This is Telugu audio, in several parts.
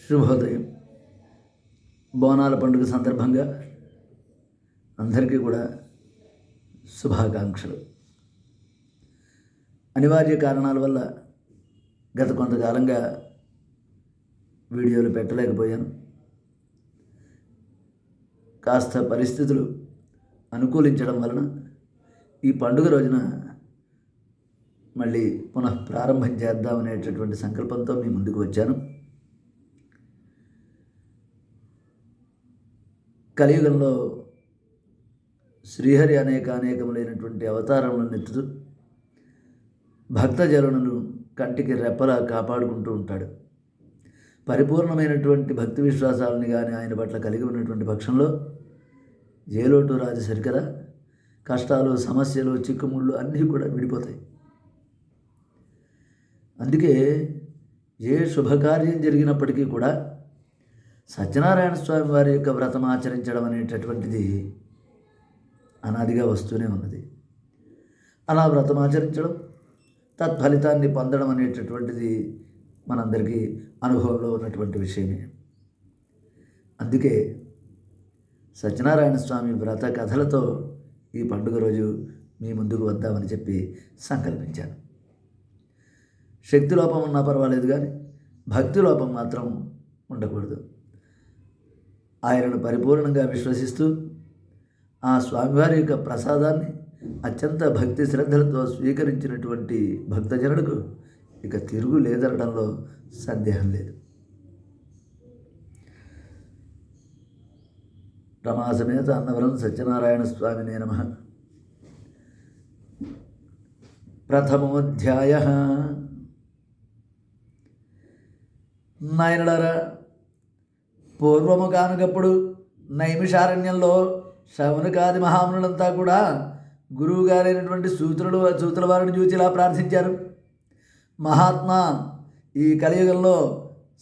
శుభోదయం. బోనాల పండుగ సందర్భంగా అందరికీ కూడా శుభాకాంక్షలు. అనివార్య కారణాల వల్ల గత కొంతకాలంగా వీడియోలు పెట్టలేకపోయాను. కాస్త పరిస్థితులు అనుకూలించడం వలన ఈ పండుగ రోజున మళ్ళీ పునః ప్రారంభం చేద్దామనేటటువంటి సంకల్పంతో మీ ముందుకు వచ్చాను. కలియుగంలో శ్రీహరి అనేకములైనటువంటి అవతారములను ఎత్తుతూ భక్తజనులను కంటికి రెప్పలా కాపాడుకుంటూ ఉంటాడు. పరిపూర్ణమైనటువంటి భక్తి విశ్వాసాలని కానీ ఆయన పట్ల కలిగి ఉన్నటువంటి పక్షంలో ఏ లోటు రాజు సరికదా, కష్టాలు, సమస్యలు, చిక్కుముళ్ళు అన్నీ కూడా విడిపోతాయి. అందుకే ఏ శుభకార్యం జరిగినప్పటికీ కూడా సత్యనారాయణ స్వామి వారి యొక్క వ్రతం ఆచరించడం అనేటటువంటిది అనాదిగా వస్తూనే ఉన్నది. అలా వ్రతం ఆచరించడం, తత్ఫలితాన్ని పొందడం అనేటటువంటిది మనందరికీ అనుభవంలో ఉన్నటువంటి విషయమే. అందుకే సత్యనారాయణ స్వామి వ్రత కథలతో ఈ పండుగ రోజు మీ ముందుకు వద్దామని చెప్పి సంకల్పించాను. శక్తి లోపం ఉన్నా పర్వాలేదు, కానీ భక్తి లోపం మాత్రం ఉండకూడదు. ఆయనను పరిపూర్ణంగా విశ్వసిస్తూ ఆ స్వామివారి యొక్క ప్రసాదాన్ని అత్యంత భక్తి శ్రద్ధలతో స్వీకరించినటువంటి భక్తజనులకు ఇక తిరుగు లేదనడంలో సందేహం లేదు. రమాసమేత అన్నవరం సత్యనారాయణ స్వామినే నమః. ప్రథమోధ్యాయ. నాయనలారా, పూర్వము కానుకప్పుడు నైమిషారణ్యంలో శౌనకాది మహామునులంతా కూడా గురువు గారైనటువంటి సూతుల వారిని చూచి ఇలా ప్రార్థించారు. మహాత్మా, ఈ కలియుగంలో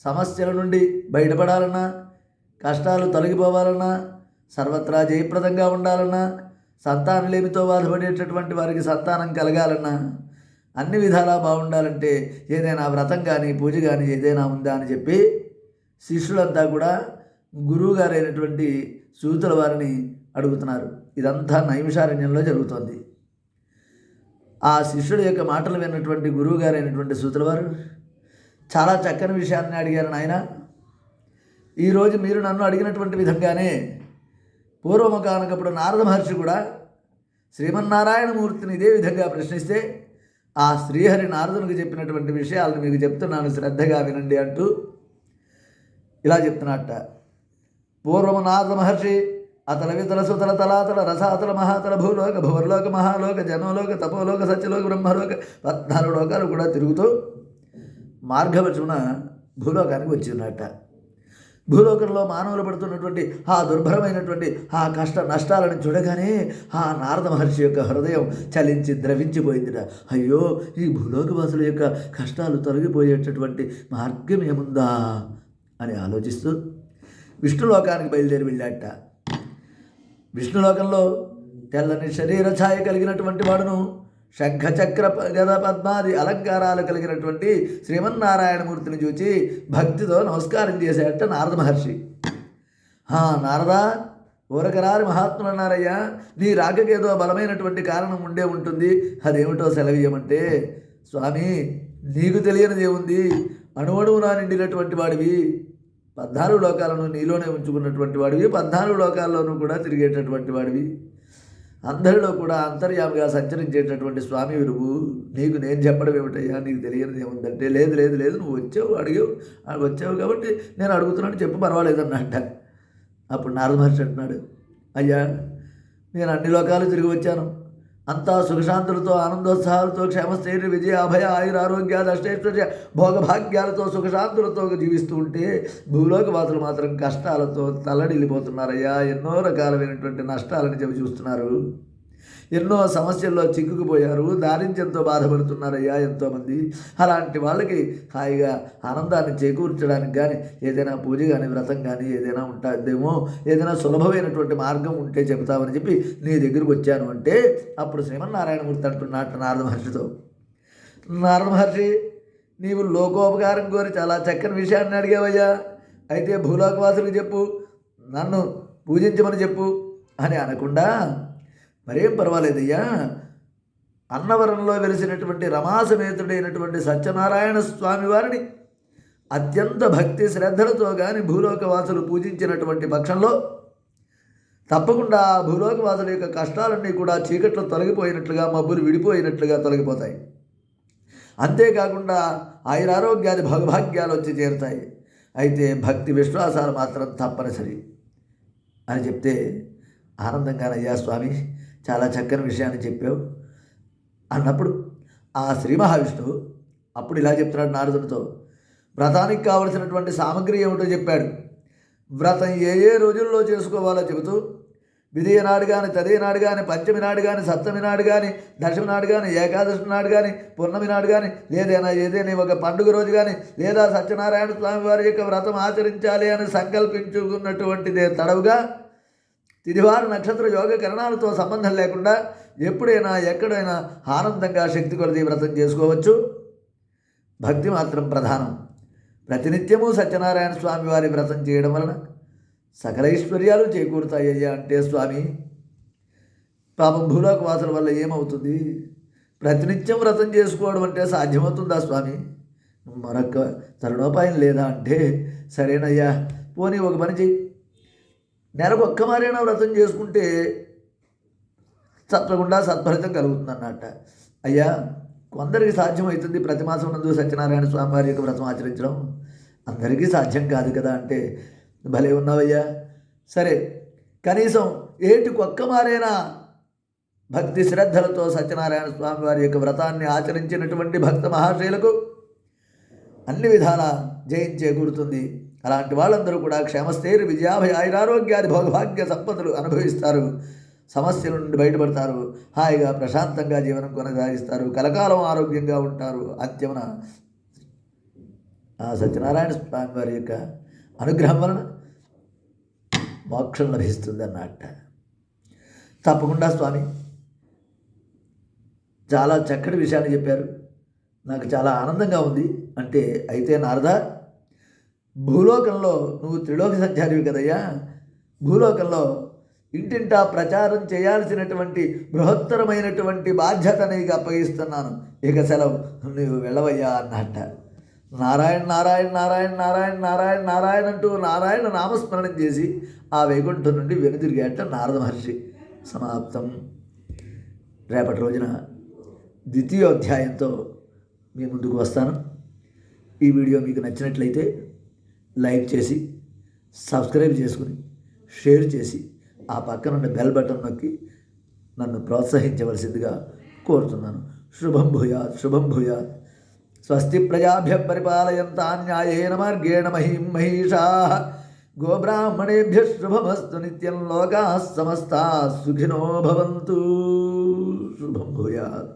సమస్యల నుండి బయటపడాలన్నా, కష్టాలు తొలగిపోవాలన్నా, సర్వత్రా జయప్రదంగా ఉండాలన్నా, సంతానలేమితో బాధపడేటటువంటి వారికి సంతానం కలగాలన్నా, అన్ని విధాలా బాగుండాలంటే ఏదైనా వ్రతం కానీ పూజ కానీ ఏదైనా ఉందా అని చెప్పి శిష్యులంతా కూడా గురువు గారైనటువంటి సూతుల వారిని అడుగుతున్నారు. ఇదంతా నైమిషారణ్యంలో జరుగుతోంది. ఆ శిష్యుడి యొక్క మాటలు విన్నటువంటి గురువు గారైనటువంటి సూతుల వారు చాలా చక్కని విషయాన్ని అడిగారు. నాయన, ఈరోజు మీరు నన్ను అడిగినటువంటి విధంగానే పూర్వము కానకప్పుడు నారద మహర్షి కూడా శ్రీమన్నారాయణమూర్తిని ఇదే విధంగా ప్రశ్నిస్తే ఆ శ్రీహరి నారదునికి చెప్పినటువంటి విషయాలను మీకు చెప్తున్నాను, శ్రద్ధగా వినండి అంటూ ఇలా చెప్తున్నట్ట. పూర్వము నారద మహర్షి అతల వితల సుతల తలాతల రసాతల మహాతల భూలోక భువర్లోక మహాలోక జనోలోక తపోలోక సత్యలోక బ్రహ్మలోక 14 లోకాలు కూడా తిరుగుతూ మార్గవచమున భూలోకానికి వచ్చి ఉన్నట్ట. భూలోకంలో మానవులు పడుతున్నటువంటి ఆ దుర్భరమైనటువంటి ఆ కష్ట నష్టాలను చూడగానే ఆ నారద మహర్షి యొక్క హృదయం చలించి ద్రవించిపోయిందిట. అయ్యో, ఈ భూలోకవాసుల యొక్క కష్టాలు తొలగిపోయేటటువంటి మార్గం ఏముందా అని ఆలోచిస్తూ విష్ణులోకానికి బయలుదేరి వెళ్ళాట. విష్ణులోకంలో తెల్లని శరీర ఛాయ కలిగినటువంటి వాడును, శంఖచక్ర గద పద్మాది అలంకారాలు కలిగినటువంటి శ్రీమన్నారాయణమూర్తిని చూచి భక్తితో నమస్కారం చేసేట నారద మహర్షి. నారదా, ఊరకరారి మహాత్ములు అన్నారయ్యా, నీ రాకకేదో బలమైనటువంటి కారణం ఉండే ఉంటుంది, అదేమిటో సెలవీయమంటే, స్వామి, నీకు తెలియనిది ఏముంది, అణువణువునా నిండినటువంటి వాడివి, 14 లోకాలను నీలోనే ఉంచుకున్నటువంటి వాడివి, 14 లోకాల్లోనూ కూడా తిరిగేటటువంటి వాడివి, అందరిలో కూడా అంతర్యామిగా సంచరించేటటువంటి స్వామి విరువు, నీకు నేను చెప్పడం ఏమిటయ్యా, నీకు తెలియనిది ఏముందంటే, లేదు లేదు లేదు, నువ్వు వచ్చావు కాబట్టి నేను అడుగుతున్నాను, చెప్పు, పర్వాలేదు అన్నట్ట. అప్పుడు నారద మహర్షి అంటున్నాడు, అయ్యా, నేను అన్ని లోకాలు తిరిగి వచ్చాను, అంతా సుఖశాంతులతో ఆనందోత్సాహాలతో క్షేమస్థైర్య విజయ అభయ ఆయుర ఆరోగ్యాలు అష్టైశ్వర్య భోగభాగ్యాలతో సుఖశాంతులతో జీవిస్తూ ఉంటే భూలోకవాసులు మాత్రం కష్టాలతో తల్లడిల్లిపోతున్నారయ్యా. ఎన్నో రకాలైనటువంటి నష్టాలని చెప్పి చూస్తున్నారు, ఎన్నో సమస్యల్లో చిక్కుకుపోయారు, దారిద్ర్యంతో బాధపడుతున్నారయ్యా ఎంతోమంది. అలాంటి వాళ్ళకి హాయిగా ఆనందాన్ని చేకూర్చడానికి కానీ ఏదైనా పూజ కానీ వ్రతం కానీ ఏదైనా ఉంటుందేమో, ఏదైనా సులభమైనటువంటి మార్గం ఉంటే చెబుతామని చెప్పి నీ దగ్గరికి వచ్చాను అంటే, అప్పుడు శ్రీమన్నారాయణమూర్తి అంటున్నట్టు నారద మహర్షితో, నారద మహర్షి, నీవు లోకోపకారం కోరి చాలా చక్కని విషయాన్ని అడిగావయ్యా. అయితే భూలోకవాసులకు చెప్పు, నన్ను పూజించమని చెప్పు అని అనకుండా, మరేం పర్వాలేదయ్యా, అన్నవరంలో వెలిసినటువంటి రమాసమేతుడైనటువంటి సత్యనారాయణ స్వామి వారిని అత్యంత భక్తి శ్రద్ధలతో కానీ భూలోకవాసులు పూజించినటువంటి పక్షంలో తప్పకుండా ఆ భూలోకవాసుల యొక్క కష్టాలన్నీ కూడా చీకట్లో తొలగిపోయినట్లుగా, మబ్బులు విడిపోయినట్లుగా తొలగిపోతాయి. అంతేకాకుండా ఆయురారోగ్యాది భగభాగ్యాలు వచ్చి చేరుతాయి. అయితే భక్తి విశ్వాసాలు మాత్రం తప్పనిసరి అని చెప్తే, ఆనందంగానయ్యా స్వామి, చాలా చక్కని విషయాన్ని చెప్పావు అన్నప్పుడు ఆ శ్రీ మహావిష్ణువు అప్పుడు ఇలా చెప్తున్నాడు నారదునితో. వ్రతానికి కావలసినటువంటి సామగ్రి ఏమిటో చెప్పాడు. వ్రతం ఏ ఏ రోజుల్లో చేసుకోవాలో చెబుతూ, విధియ నాడు కానీ, తదియ నాడు కానీ, పంచమి నాడు కానీ, సప్తమి నాడు కానీ, దశమి నాడు కానీ, ఏకాదశి నాడు కానీ, పూర్ణమి నాడు కానీ, ఏదైనా ఒక పండుగ రోజు కానీ, లేదా సత్యనారాయణ స్వామి వారి యొక్క వ్రతం ఆచరించాలి అని సంకల్పించుకున్నటువంటిదే తడవుగా తిదివార నక్షత్ర యోగ కరణాలతో సంబంధం లేకుండా ఎప్పుడైనా ఎక్కడైనా ఆనందంగా శక్తి కొలది వ్రతం చేసుకోవచ్చు. భక్తి మాత్రం ప్రధానం. ప్రతినిత్యము సత్యనారాయణ స్వామి వారి వ్రతం చేయడం వలన సకల ఐశ్వర్యాలు చేకూరుతాయ్యా అంటే, స్వామి పాపం భూలోకవాసుల వల్ల ఏమవుతుంది? ప్రతినిత్యం వ్రతం చేసుకోవడం అంటే సాధ్యమవుతుందా స్వామి? మరొక తరుణోపాయం లేదా అంటే, సరేనయ్యా, పోనీ ఒక పని చెయ్యి, నెలకు ఒక్క మారైనా వ్రతం చేసుకుంటే తప్పకుండా సత్ఫలితం కలుగుతుంది అన్నట్ట. అయ్యా, కొందరికి సాధ్యమవుతుంది ప్రతి మాసం నందు సత్యనారాయణ స్వామి వారి యొక్క వ్రతం ఆచరించడం, అందరికీ సాధ్యం కాదు కదా అంటే, భలే ఉన్నావయ్యా, సరే కనీసం ఏటికొక్క మారైనా భక్తి శ్రద్ధలతో సత్యనారాయణ స్వామి వారి యొక్క వ్రతాన్ని ఆచరించినటువంటి భక్త మహాశయులకు అన్ని విధాల జయం చేకూరుతుంది. అలాంటి వాళ్ళందరూ కూడా క్షేమస్థైర్య విజయాభయ ఆయురారోగ్యాది భోగభాగ్య సంపదలు అనుభవిస్తారు. సమస్యల నుండి బయటపడతారు. హాయిగా ప్రశాంతంగా జీవనం కొనసాగిస్తారు. కలకాలం ఆరోగ్యంగా ఉంటారు. అంత్యమున ఆ సత్యనారాయణ స్వామి వారి యొక్క అనుగ్రహం వలన మోక్షం లభిస్తుంది అన్నట్ట. తప్పకుండా స్వామి చాలా చక్కటి విషయాన్ని చెప్పారు, నాకు చాలా ఆనందంగా ఉంది అంటే. అయితే నారద, భూలోకంలో నువ్వు త్రిలోక సంచారివి కదయ్యా, భూలోకంలో ఇంటింటా ప్రచారం చేయాల్సినటువంటి బృహత్తరమైనటువంటి బాధ్యత నీకు అప్పగిస్తున్నాను. ఇక సెలవు, నువ్వు వెళ్ళవయ్యా అన్నట్ట. నారాయణ నారాయణ నారాయణ నారాయణ నారాయణ నారాయణ అంటూ నారాయణ నామస్మరణం చేసి ఆ వైకుంఠం నుండి వెనుదిరిగేట నారద మహర్షి. సమాప్తం. రేపటి రోజున ద్వితీయోధ్యాయంతో మీ ముందుకు వస్తాను. ఈ వీడియో మీకు నచ్చినట్లయితే లైక్ చేసి, సబ్స్క్రైబ్ చేసుకుని, షేర్ చేసి, ఆ పక్కనున్న బెల్ బటన్ నొక్కి నన్ను ప్రోత్సహించవలసిందిగా కోరుతున్నాను. శుభం భూయాత్, శుభం భూయాత్. స్వస్తి ప్రజాభ్య పరిపాలయంతాం న్యాయేన మార్గేణ మహిం మహిషాః. గోబ్రాహ్మణేభ్యః శుభమస్తు నిత్యం. లోకాః సమస్తాః సుఖినో భవంతు. శుభం భూయాత్.